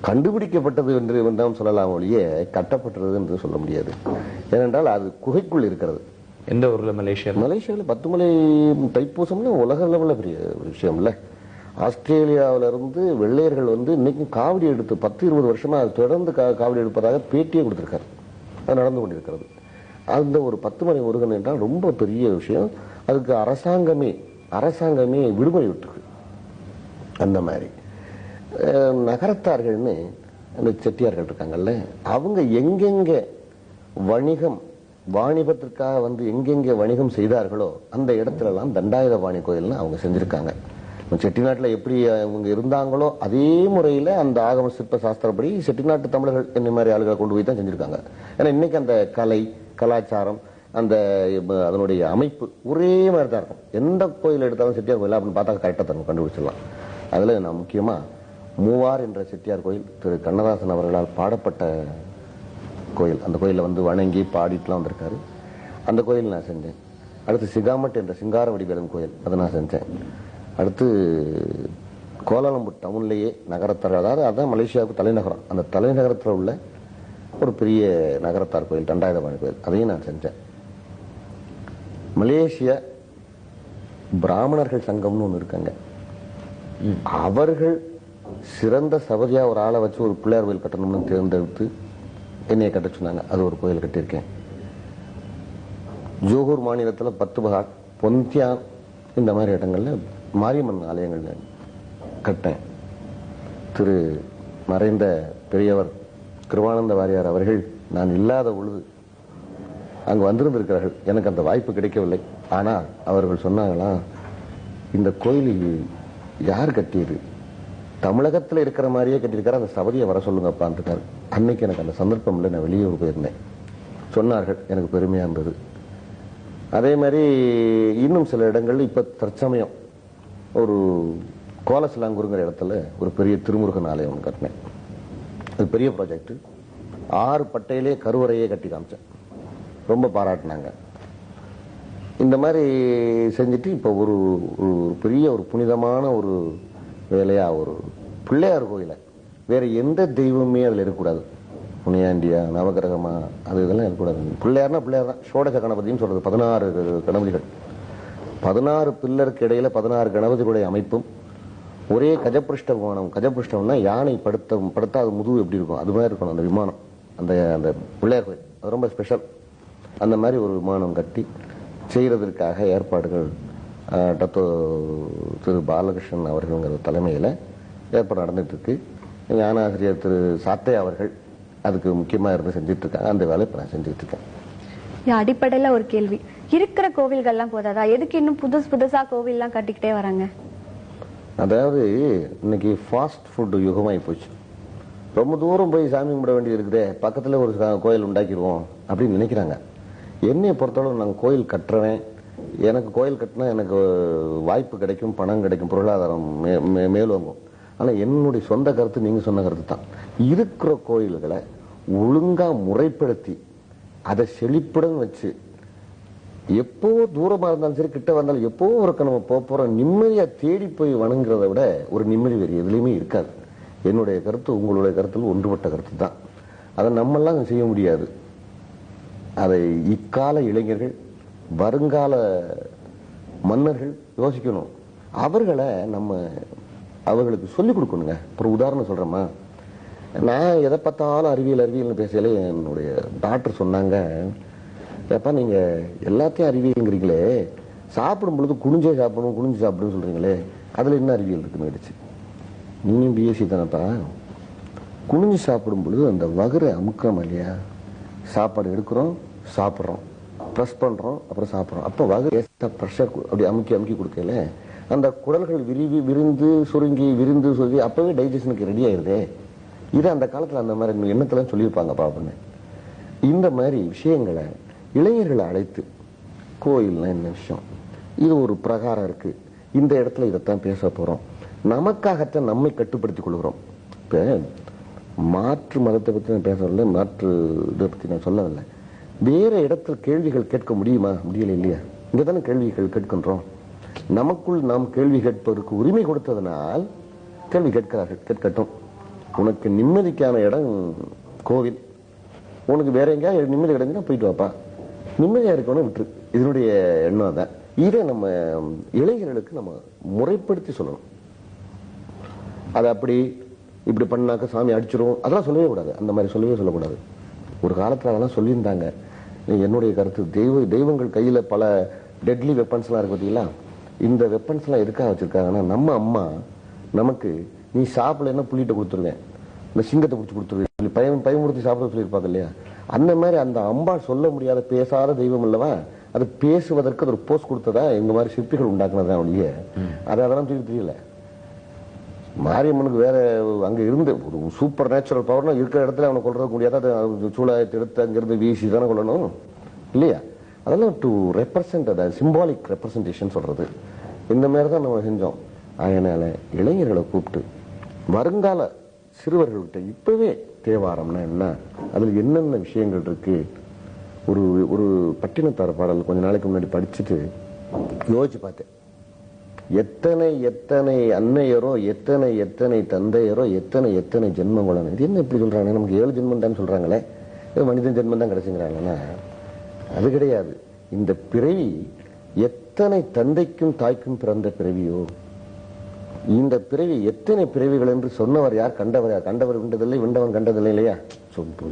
கண்டுபிடிக்கப்பட்டது என்று தான் சொல்லலாம் ஒழிய கட்டப்பட்டது என்று சொல்ல முடியாது. ஏனென்றால் அது குகைக்குள் இருக்கிறது. எந்த ஊர்ல? மலேசியாவில் பத்துமலை தைப்பூசம்னு உலக அளவில் பெரிய ஒரு விஷயம் இல்ல. ஆஸ்திரேலியாவில இருந்து வெள்ளையர்கள் இன்னைக்கு காவடி எடுத்து 10-20 வருஷமா தொடர்ந்து காவடி எடுப்பதாக பேட்டியே கொடுத்திருக்காரு. அது நடந்து கொண்டிருக்கிறது. அந்த ஒரு பத்துமலை முருகன் என்றால் ரொம்ப பெரிய விஷயம். அதுக்கு அரசாங்கமே விடுமுறை விட்டுருக்கு. அந்த மாதிரி நகரத்தார்கள்னு அந்த செட்டியார்கள் இருக்காங்கல்ல, அவங்க எங்கெங்க வாணிபத்திற்காக எங்கெங்க வணிகம் செய்தார்களோ அந்த இடத்துல எல்லாம் தண்டாயுதபாணி கோயில்னு அவங்க செஞ்சிருக்காங்க. செட்டிநாட்டில் எப்படி அவங்க இருந்தாங்களோ அதே முறையில அந்த ஆகம சிற்ப சாஸ்திரப்படி செட்டிநாட்டு தமிழர்கள் என்ன மாதிரி ஆளுகளை கொண்டு போய் தான் செஞ்சிருக்காங்க. ஏன்னா இன்னைக்கு அந்த கலாச்சாரம் அதனுடைய அமைப்பு ஒரே மாதிரி தான் இருக்கும். எந்த கோயில் எடுத்தாலும் செட்டியார் கோயில் அப்படின்னு பார்த்தா கரெக்டாக தன்னை கண்டுபிடிச்சிடலாம். அதுல நான் முக்கியமா மூவார் என்ற செட்டியார் கோயில் திரு கண்ணதாசன் அவர்களால் பாடப்பட்ட கோயில். அந்த கோயிலில் வணங்கி பாடிட்டுலாம் வந்திருக்காரு. அந்த கோயில் நான் செஞ்சேன். அடுத்து சிகாமட் என்ற சிங்கார வடிவேலன் கோயில், அதை நான் செஞ்சேன். அடுத்து கோலாலம்பூர் டவுன்லேயே நகரத்தார், அதாவது அதான் மலேசியாவுக்கு தலைநகரம், அந்த தலைநகரத்தில் உள்ள ஒரு பெரிய நகரத்தார் கோயில் தண்டாயுதபாணி கோயில், அதையும் நான் செஞ்சேன். மலேசிய பிராமணர்கள் சங்கம்னு ஒன்று இருக்காங்க. அவர்கள் சிறந்த சபதியா ஒரு ஆளை வச்சு ஒரு பிள்ளையார் கோயில் கட்டணும்னு தேர்ந்தெடுத்து என்னைய கட்ட சொன்னாங்க. அது ஒரு கோயில் கட்டியிருக்கேன். ஜோகூர் மாநிலத்தில் 10 பகாட், பொந்தியான் இந்த மாதிரி இடங்கள்ல மாரியம்மன் ஆலயங்கள் கட்டேன். திரு மறைந்த பெரியவர் கிருபானந்த வாரியார் அவர்கள் நான் இல்லாத பொழுது அங்கு வந்திருந்திருக்கிறார்கள். எனக்கு அந்த வாய்ப்பு கிடைக்கவில்லை. ஆனால் அவர்கள் சொன்னாங்களாம், இந்த கோயிலில் யார் கட்டியது, தமிழகத்தில் இருக்கிற மாதிரியே கட்டியிருக்காரு, அந்த சபதியை வர சொல்லுங்கப்பான்னு இருக்காரு. அன்னைக்கு எனக்கு அந்த சந்தர்ப்பம் இல்லை, நான் வெளியூர் போயிருந்தேன். சொன்னார்கள், எனக்கு பெருமையா இருந்தது. அதே மாதிரி இன்னும் சில இடங்கள்ல இப்ப தற்சமயம் ஒரு கோலசிலாங்கூருங்கிற இடத்துல ஒரு பெரிய திருமுருகன் ஆலயம் ஒன்று கட்டினேன். அது பெரிய ப்ராஜெக்ட். 6 பட்டையிலே கருவறையே கட்டி காமிச்சேன். ரொம்ப பாராட்டினாங்க. இந்த மாதிரி செஞ்சுட்டு இப்போ ஒரு பெரிய ஒரு புனிதமான ஒரு வேலையா ஒரு பிள்ளையார் கோயில வேற எந்த தெய்வமே அதுல இருக்கக்கூடாது. புனியாண்டியா நவகிரகமா அது இதெல்லாம் இருக்கக்கூடாது. பிள்ளையார்னா பிள்ளையார் தான். ஷோடச கணபதினு சொல்றது 16 கணபதிகள், 16 பில்லருக்கு இடையில 16 கணபதிகளுடைய அமைப்பும் ஒரே கஜபிருஷ்ட விமானம். கஜபிருஷ்டம்னா யானை படுத்தாத முதுகு எப்படி இருக்கும் அது மாதிரி இருக்கணும் அந்த விமானம். அந்த அந்த பிள்ளையார் கோயில் அது ரொம்ப ஸ்பெஷல். அந்த மாதிரி ஒரு விமானம் கட்டி செய்யறதற்காக ஏற்பாடுகள் திரு பாலகிருஷ்ணன் அவர்கள்ங்கிற தலைமையில ஏற்பாடு நடந்துட்டு இருக்கு. ஞானாசிரியர் திரு சாத்தை அவர்கள் அதுக்கு முக்கியமா இருந்து செஞ்சுட்டு இருக்காங்க. அந்த வேலை இப்ப நான் செஞ்சுட்டு இருக்கேன். அடிப்படையில ஒரு கேள்வி, இருக்கிற கோவில்கள்லாம் போதாதா, எதுக்கு இன்னும் புதுசா கோவில்லாம் கட்டிக்கிட்டே வராங்க? அதாவது இன்னைக்கு ஃபாஸ்ட் ஃபுட் யுகமாயி போச்சு. ரொம்ப தூரம் போய் சாமி கும்பிட வேண்டியது இருக்குதே, பக்கத்துல ஒரு கோயில் உண்டாக்கிடுவோம் அப்படின்னு நினைக்கிறாங்க. என்னைய பொறுத்தளவு நாங்கள் கோயில் கட்டுறேன், எனக்கு கோயில் கட்டினா எனக்கு வாய்ப்பு கிடைக்கும், பணம் கிடைக்கும், பொருளாதாரம் மேலோங்கும். ஆனா என்னுடைய சொந்த கருத்து நீங்க சொன்ன கருத்து தான். இருக்கிற கோயில்களை ஒழுங்கா முறைப்படுத்தி அதை செழிப்புடன் வச்சு எப்போ தூரமா இருந்தாலும் சரி கிட்ட வந்தாலும் எப்போ ஒரு நம்ம போற நிம்மதியா தேடி போய் வணங்குறத விட ஒரு நிம்மதி வேறு எதுலையுமே இருக்காது. என்னுடைய கருத்து உங்களுடைய கருத்துல ஒன்றுபட்ட கருத்து தான். அதை நம்மெல்லாம் செய்ய முடியாது. அதை இக்கால இளைஞர்கள் வருங்கால மன்னர்கள் யோசிக்கணும். அவர்களை அவர்களுக்கு சொல்லிக் கொடுக்கணுங்க. ஒரு உதாரணம் சொல்றேம்மா, நான் எதை பார்த்தாலும் அறிவியல் பேசல என்னுடைய டாக்டர் சொன்னாங்க, ஏப்பா நீங்க எல்லாத்தையும் அறிவியல்ங்கிறீங்களே, சாப்பிடும் பொழுது குனிஞ்சு சாப்பிடணும்னு சொல்றீங்களே, அதுல என்ன அறிவியல் இருக்குன்னு கேட்டுச்சு. நீயும் பிஎஸ்சி தானப்பா, குனிஞ்சு சாப்பிடும் பொழுது அந்த வகுரை அமுக்கிறோம் இல்லையா, சாப்பாடு எடுக்கிறோம், சாப்பிட்றோம், ப்ரெஸ் பண்றோம், அப்புறம் சாப்பிட்றோம். அப்போ வகுரை ப்ரெஷர் அப்படி அமுக்கி கொடுக்கல அந்த குடல்கள் விரிந்து சுருங்கி அப்பவே டைஜஷனுக்கு ரெடி ஆயிருதே. இது அந்த காலத்துல அந்த மாதிரி எண்ணத்துல சொல்லியிருப்பாங்க பாப்பன்னு. இந்த மாதிரி விஷயங்களை இளைஞர்களை அழைத்து கோயில்னா என்ன விஷயம், இது ஒரு பிரகாரம் இருக்கு, இந்த இடத்துல இதைத்தான் பேச போறோம், நமக்காகத்தான் நம்மை கட்டுப்படுத்திக் கொள்கிறோம். இப்ப மாற்று மதத்தை பத்தி நான் பேசவில்லை, மாற்று இதை பத்தி நான் சொல்லவில்லை. வேற இடத்துல கேள்விகள் கேட்க முடியுமா? முடியல இல்லையா? இங்கதானே கேள்விகள் கேட்கின்றோம். நமக்குள் நாம் கேள்வி கேட்பதற்கு உரிமை கொடுத்ததனால் கேள்வி கேட்கிறார்கள், கேட்கட்டும். உனக்கு நிம்மதிக்கான இடம் கோவில், உனக்கு வேற எங்கேயாவது நிம்மதி கிடைச்சுன்னா போயிட்டு வாப்பா, நிம்மதியா இருக்கணும் விட்டுரு. இதனுடைய எண்ணம் தான். இதை நம்ம இளைஞர்களுக்கு நம்ம முறைப்படுத்தி சொல்லணும். அது அப்படி இப்படி பண்ணாக்க சாமி அடிச்சிரும் அதெல்லாம் சொல்லவே கூடாது. அந்த மாதிரி சொல்லவே சொல்லக்கூடாது. ஒரு காலத்துல அதெல்லாம் சொல்லியிருந்தாங்க. என்னுடைய கருத்து, தெய்வங்கள் கையில பல டெட்லி வெப்பன்ஸ் எல்லாம் இருக்கு பார்த்தீங்களா? இந்த வெப்பன்ஸ் எல்லாம் எதுக்காக வச்சிருக்காங்கன்னா, நம்ம அம்மா நமக்கு நீ சாப்பிடலன்னா புள்ளிட்ட கொடுத்துருவேன், இந்த சிங்கத்தை பிடிச்சி கொடுத்துருவேன், பயமுறுத்தி சாப்பிட சொல்லியிருப்பாங்க இல்லையா? அந்த மாதிரி அந்த அம்மா சொல்ல முடியாத பேசாத தெய்வம் இல்லவா, அது பேசுவதற்கு அது ஒரு போஸ்ட் கொடுத்ததா எங்க மாதிரி சிற்பிகள் உண்டாக்குனதா ஒழிய அதெல்லாம் தெரியல. மாரியம்மனுக்கு வேற அங்க இருந்து ஒரு சூப்பர் நேச்சுரல் பவர்னா இருக்கிற இடத்துல அவனை கொள்றது முடியாத சூழாயத்தை எடுத்து அங்கிருந்து வீசி தானே கொள்ளணும் இல்லையா? அதெல்லாம் டு ரெப்ரசன்ட், சிம்பாலிக் ரெப்ரசன்டேஷன் சொல்றது. இந்த மாதிரி தான் நம்ம செஞ்சோம். அதனால இளைஞர்களை கூப்பிட்டு வருங்கால சிறுவர்கள்கிட்ட இப்பவே தேவாரம்னா என்ன, அதுல என்னென்ன விஷயங்கள் இருக்கு, ஒரு பட்டினத்தார் பாடல் கொஞ்ச நாளைக்கு முன்னாடி படிச்சுட்டு யோசிச்சு பார்த்தேன். எத்தனை எத்தனை அன்னையரோ, எத்தனை எத்தனை தந்தையரோ, எத்தனை எத்தனை ஜென்மங்களும். இது என்ன இப்படி சொல்றாங்க? நமக்கு 7 ஜென்மம் தான் சொல்றாங்களே, மனிதன் ஜென்மம் தான் கிடைச்சுங்கிறாங்கன்னா அது கிடையாது. இந்த பிறவி எத்தனை தந்தைக்கும் தாய்க்கும் பிறந்த பிறவியோ, இந்த பிறவி எத்தனை பிறவிகள் என்று சொன்னவர் யார்? கண்டவர் யார்? கண்டவர் விண்டதில்லை, விண்டவன் கண்டதில்லை இல்லையா?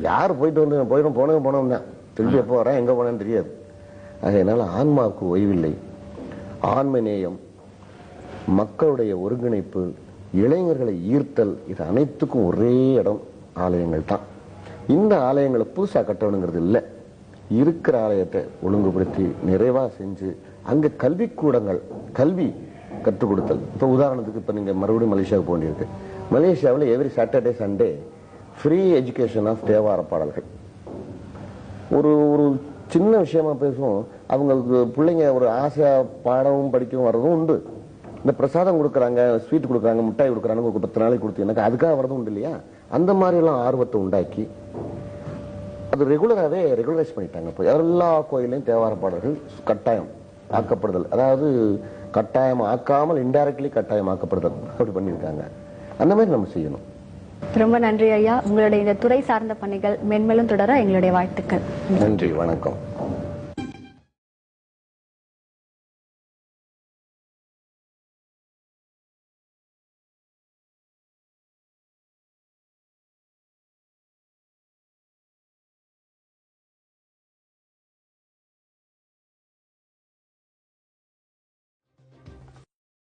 யார் போயிட்டு வந்து போனோம் தான், திரும்பி எப்போ வரேன் எங்க போனேன்னு தெரியாது. அதனால ஆன்மாவுக்கு ஓய்வில்லை. ஆன்ம நேயம், மக்களுடைய ஒருங்கிணைப்பு, இளைஞர்களை ஈர்த்தல், இது அனைத்துக்கும் ஒரே இடம் ஆலயங்கள் தான். இந்த ஆலயங்களை புதுசா கட்டணுங்கிறது இல்லை. இருக்கிற ஆலயத்தை ஒழுங்குபடுத்தி நிறைவா செஞ்சு அங்க கல்விக்கூடங்கள், கல்வி கற்றுக் கொடுத்தல். இப்ப உதாரணத்துக்கு இப்ப நீங்க மறுபடியும் மலேசியாவுக்கு போண்டிருக்கு. மலேசியாவில் every Saturday Sunday free education of தேவார பாடல்கள். ஒரு ஒரு சின்ன விஷயமா பேசுவோம். அவங்களுக்கு பிள்ளைங்க ஒரு ஆசையா பாடவும் படிக்கவும் வர்றதும் உண்டு. இந்த பிரசாதம் கொடுக்குறாங்க, ஸ்வீட் கொடுக்குறாங்க, மிட்டாய் கொடுக்குறாங்க, ஒரு 10 நாளைக்கு கொடுத்தீங்கன்னா அதுக்காக வரதும் உண்டு இல்லையா? அந்த மாதிரி எல்லாம் ஆர்வத்தை உண்டாக்கி அது ரெகுலரைஸ் பண்ணிட்டாங்க. இப்போ எல்லா கோயிலையும் தேவார பாடல்கள் கட்டாயம் ஆக்கப்படுதல், அதாவது கட்டாயம் ஆக்காமல் இன்டைரக்ட்லி கட்டாயம் ஆக்கப்படுதல், அப்படி பண்ணியிருக்காங்க. அந்த மாதிரி நம்ம செய்யணும். ரொம்ப நன்றி ஐயா. உங்களுடைய இந்த துறை சார்ந்த பணிகள் மென்மேலும் தொடர எங்களுடைய வாழ்த்துக்கள். நன்றி, வணக்கம்.